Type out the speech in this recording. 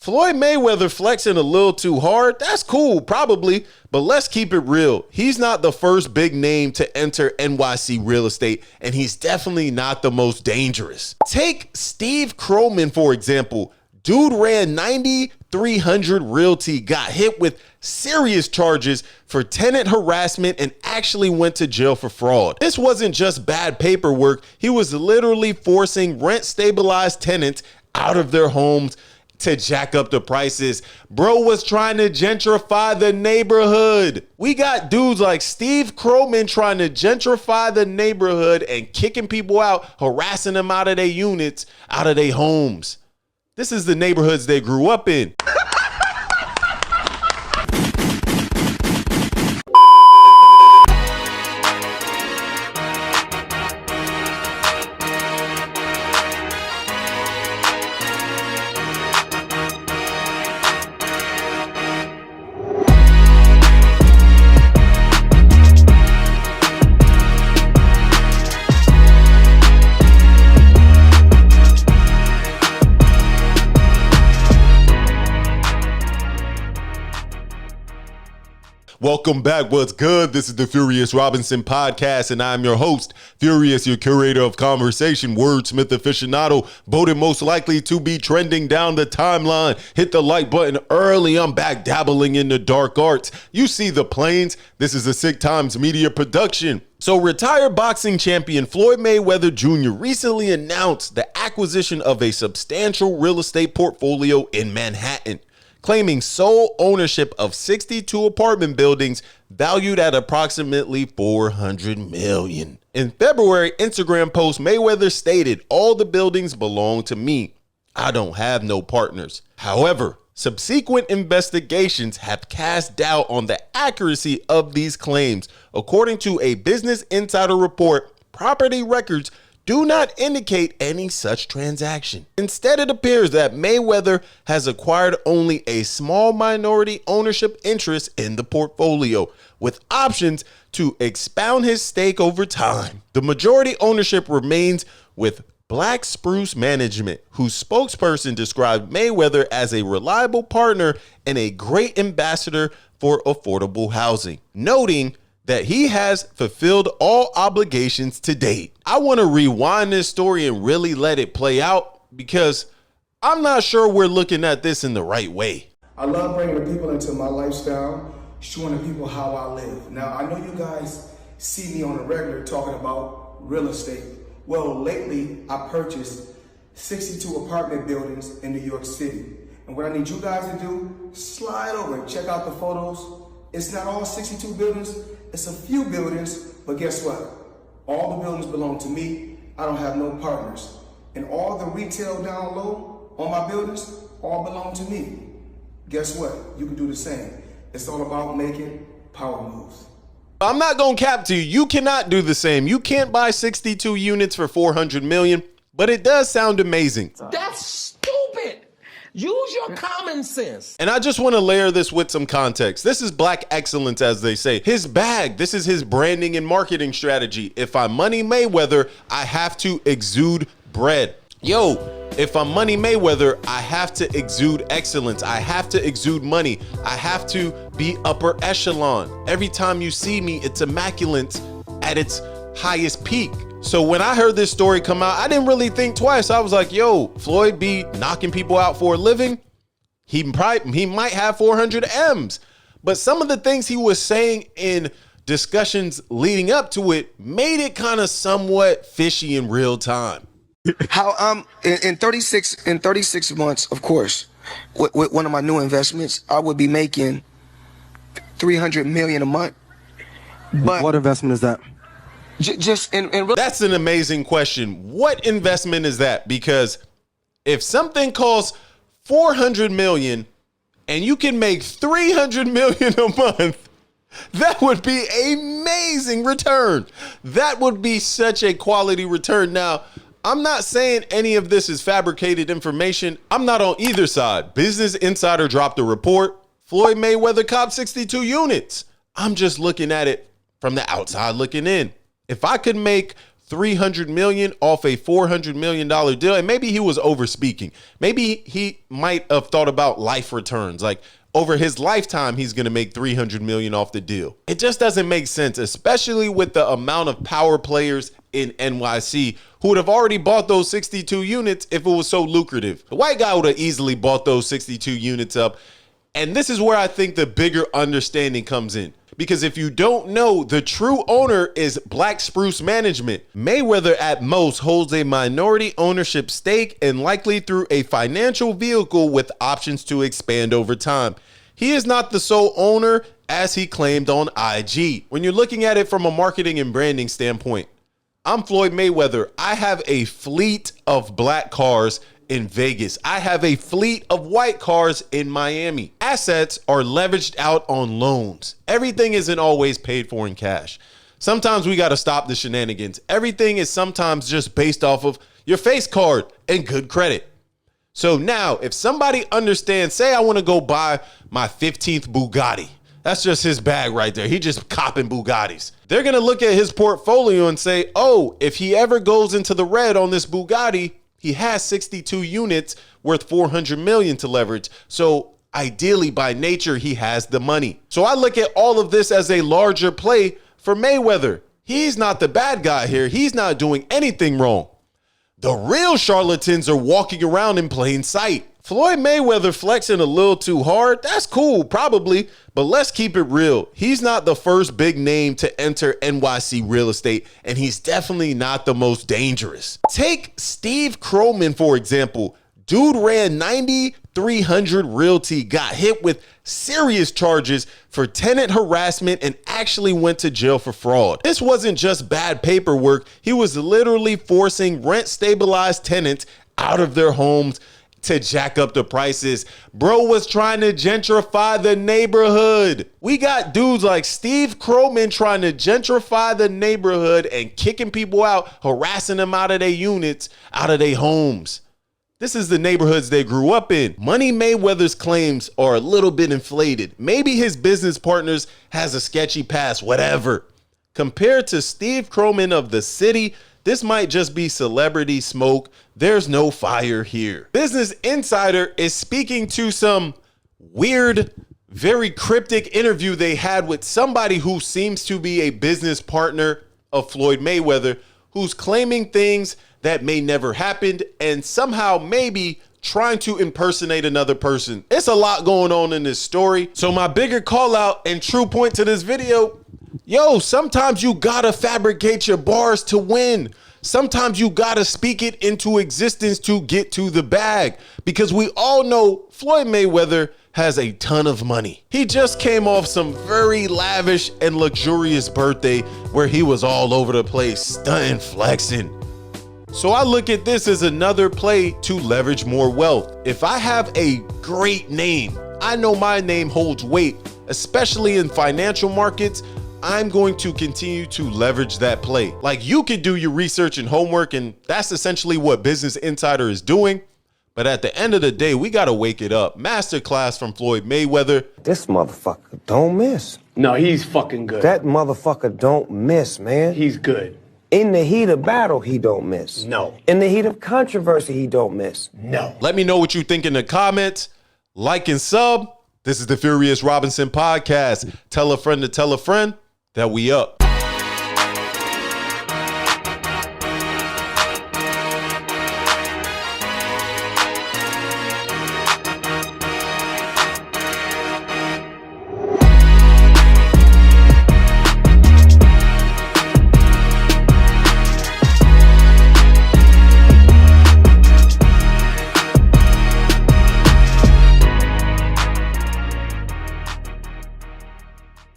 Floyd Mayweather flexing a little too hard, that's cool, probably, but let's keep it real. He's not the first big name to enter NYC real estate, and he's definitely not the most dangerous. Take Steve Kroman, for example. Dude ran 9,300 Realty, got hit with serious charges for tenant harassment, and actually went to jail for fraud. This wasn't just bad paperwork. He was literally forcing rent-stabilized tenants out of their homes to jack up the prices. Bro was trying to gentrify the neighborhood. We got dudes like Steve Kroman trying to gentrify the neighborhood and kicking people out, harassing them out of their units, out of their homes. This is the neighborhoods they grew up in. Welcome back. What's good? This is the Furious Robinson podcast, and I'm your host, Furious, your curator of conversation, wordsmith aficionado, voted most likely to be trending down the timeline. Hit the like button early. I'm back dabbling in the dark arts. You see the planes. This is a Sick Times media production. So retired boxing champion Floyd Mayweather Jr. recently announced the acquisition of a substantial real estate portfolio in Manhattan, claiming sole ownership of 62 apartment buildings valued at approximately $400 million. In February Instagram post, Mayweather stated, "All the buildings belong to me. I don't have no partners." However, subsequent investigations have cast doubt on the accuracy of these claims. According to a Business Insider report, property records do not indicate any such transaction. Instead, it appears that Mayweather has acquired only a small minority ownership interest in the portfolio, with options to expound his stake over time. The majority ownership remains with Black Spruce Management, whose spokesperson described Mayweather as a reliable partner and a great ambassador for affordable housing, noting that he has fulfilled all obligations to date. I want to rewind this story and really let it play out, because I'm not sure we're looking at this in the right way. I love bringing the people into my lifestyle, showing the people how I live. Now, I know you guys see me on the regular talking about real estate. Well, lately I purchased 62 apartment buildings in New York City. And what I need you guys to do, slide over and check out the photos. It's not all 62 buildings. It's a few buildings, but guess what? All the buildings belong to me. I don't have no partners. And all the retail down low on my buildings all belong to me. Guess what? You can do the same. It's all about making power moves. I'm not going to cap to you. You cannot do the same. You can't buy 62 units for $400 million, but it does sound amazing. That's stupid. Use your common sense. And I just want to layer this with some context. This is black excellence, as they say. His bag, this is his branding and marketing strategy. If I'm Money Mayweather, I have to exude bread. Yo, if I'm Money Mayweather, I have to exude excellence. I have to exude money. I have to be upper echelon. Every time you see me, it's immaculate at its highest peak. So when I heard this story come out, I didn't really think twice. I was like, yo, Floyd be knocking people out for a living. He might have 400 M's. But some of the things he was saying in discussions leading up to it made it kind of somewhat fishy in real time. How in 36 months, of course, with one of my new investments, I would be making $300 million a month. But what investment is that? Just in That's an amazing question. What investment is that? Because if something costs $400 million and you can make $300 million a month, that would be an amazing return. That would be such a quality return. Now, I'm not saying any of this is fabricated information. I'm not on either side. Business Insider dropped a report. Floyd Mayweather copped 62 units. I'm just looking at it from the outside looking in. If I could make $300 million off a $400 million deal. And maybe he was over speaking. Maybe he might have thought about life returns. Like over his lifetime, he's going to make $300 million off the deal. It just doesn't make sense, especially with the amount of power players in NYC who would have already bought those 62 units if it was so lucrative. The white guy would have easily bought those 62 units up. And this is where I think the bigger understanding comes in. Because if you don't know, the true owner is Black Spruce Management. Mayweather at most holds a minority ownership stake and likely through a financial vehicle with options to expand over time. He is not the sole owner as he claimed on IG. When you're looking at it from a marketing and branding standpoint, I'm Floyd Mayweather. I have a fleet of black cars in Vegas. I have a fleet of white cars in Miami. Assets are leveraged out on loans. Everything isn't always paid for in cash. Sometimes we got to stop the shenanigans. Everything is sometimes just based off of your face card and good credit. So now if somebody understands, say I want to go buy my 15th Bugatti. That's just his bag right there. He just copping Bugattis. They're going to look at his portfolio and say, oh, if he ever goes into the red on this Bugatti, he has 62 units worth $400 million to leverage. So ideally, by nature, he has the money. So I look at all of this as a larger play for Mayweather. He's not the bad guy here. He's not doing anything wrong. The real charlatans are walking around in plain sight. Floyd Mayweather flexing a little too hard. That's cool, probably, but let's keep it real. He's not the first big name to enter NYC real estate, and he's definitely not the most dangerous. Take Steve Kroman, for example. Dude ran 9,300 Realty, got hit with serious charges for tenant harassment, and actually went to jail for fraud. This wasn't just bad paperwork. He was literally forcing rent-stabilized tenants out of their homes to jack up the prices. Bro was trying to gentrify the neighborhood. We got dudes like Steve Kroman trying to gentrify the neighborhood and kicking people out, harassing them out of their units, out of their homes. This is the neighborhoods they grew up in. Money Mayweather's claims are a little bit inflated. Maybe his business partners has a sketchy past, whatever. Compared to Steve Kroman of the city, this might just be celebrity smoke. There's no fire here. Business Insider is speaking to some weird, very cryptic interview they had with somebody who seems to be a business partner of Floyd Mayweather, who's claiming things that may never happened and somehow maybe trying to impersonate another person. It's a lot going on in this story. So my bigger call out and true point to this video, yo, sometimes you gotta fabricate your bars to win. Sometimes you gotta speak it into existence to get to the bag, because we all know Floyd Mayweather has a ton of money. He just came off some very lavish and luxurious birthday where he was all over the place, stunting, flexing. So I look at this as another play to leverage more wealth. If I have a great name, I know my name holds weight, especially in financial markets. I'm going to continue to leverage that play. Like, you could do your research and homework, and that's essentially what Business Insider is doing. But at the end of the day, we got to wake it up. Masterclass from Floyd Mayweather. This motherfucker don't miss. No, he's fucking good. That motherfucker don't miss, man. He's good. In the heat of battle, he don't miss. No. In the heat of controversy, he don't miss. No. Let me know what you think in the comments. Like and sub. This is the Furious Robinson podcast. Tell a friend to tell a friend that we up.